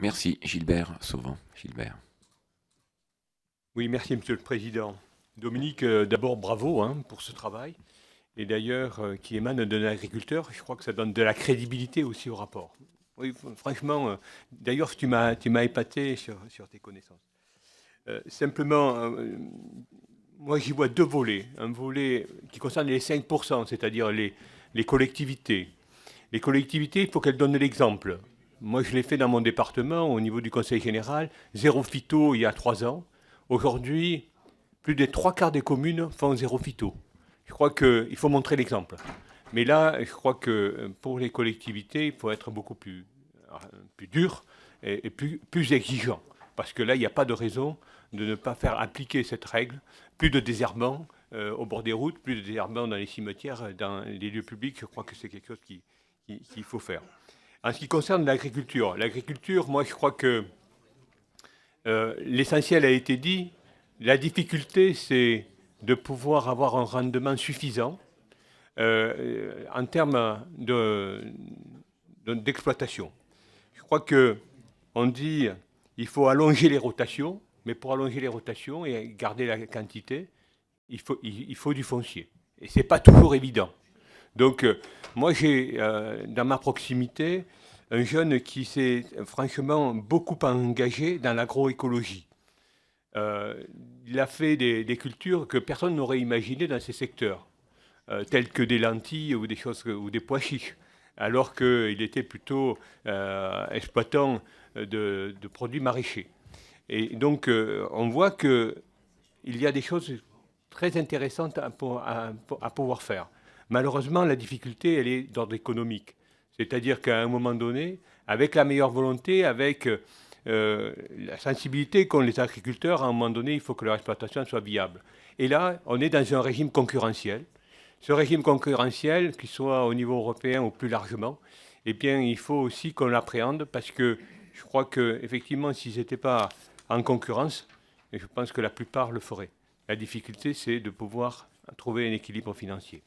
Merci. Gilbert Sauvant. Gilbert. Oui, merci Monsieur le Président. Dominique, d'abord bravo pour ce travail. Et d'ailleurs, qui émane d'un agriculteur, je crois que ça donne de la crédibilité aussi au rapport. Oui, franchement, d'ailleurs, tu m'as épaté sur tes connaissances. Simplement, moi j'y vois deux volets. Un volet qui concerne les 5%, c'est-à-dire les collectivités. Les collectivités, il faut qu'elles donnent l'exemple. Moi, je l'ai fait dans mon département, au niveau du Conseil général. Zéro phyto il y a 3 ans. Aujourd'hui, plus des trois quarts des communes font zéro phyto. Je crois qu'il faut montrer l'exemple. Mais là, je crois que pour les collectivités, il faut être beaucoup plus dur et plus exigeant. Parce que là, il n'y a pas de raison de ne pas faire appliquer cette règle. Plus de désherbant au bord des routes, plus de désherbant dans les cimetières, dans les lieux publics. Je crois que c'est quelque chose qu'il faut faire. En ce qui concerne l'agriculture, moi, je crois que l'essentiel a été dit. La difficulté, c'est de pouvoir avoir un rendement suffisant en termes d'exploitation. Je crois qu'on dit il faut allonger les rotations, mais pour allonger les rotations et garder la quantité, il faut du foncier. Et ce n'est pas toujours évident. Donc, moi, j'ai dans ma proximité un jeune qui s'est franchement beaucoup engagé dans l'agroécologie. Il a fait des cultures que personne n'aurait imaginées dans ces secteurs, telles que des lentilles ou des choses ou des pois chiches, alors qu'il était plutôt exploitant de produits maraîchers. Et donc, on voit qu'il y a des choses très intéressantes à pouvoir faire. Malheureusement, la difficulté, elle est d'ordre économique. C'est-à-dire qu'à un moment donné, avec la meilleure volonté, avec la sensibilité qu'ont les agriculteurs, à un moment donné, il faut que leur exploitation soit viable. Et là, on est dans un régime concurrentiel. Ce régime concurrentiel, qu'il soit au niveau européen ou plus largement, eh bien, il faut aussi qu'on l'appréhende parce que je crois qu'effectivement, s'ils n'étaient pas en concurrence, je pense que la plupart le feraient. La difficulté, c'est de pouvoir trouver un équilibre financier.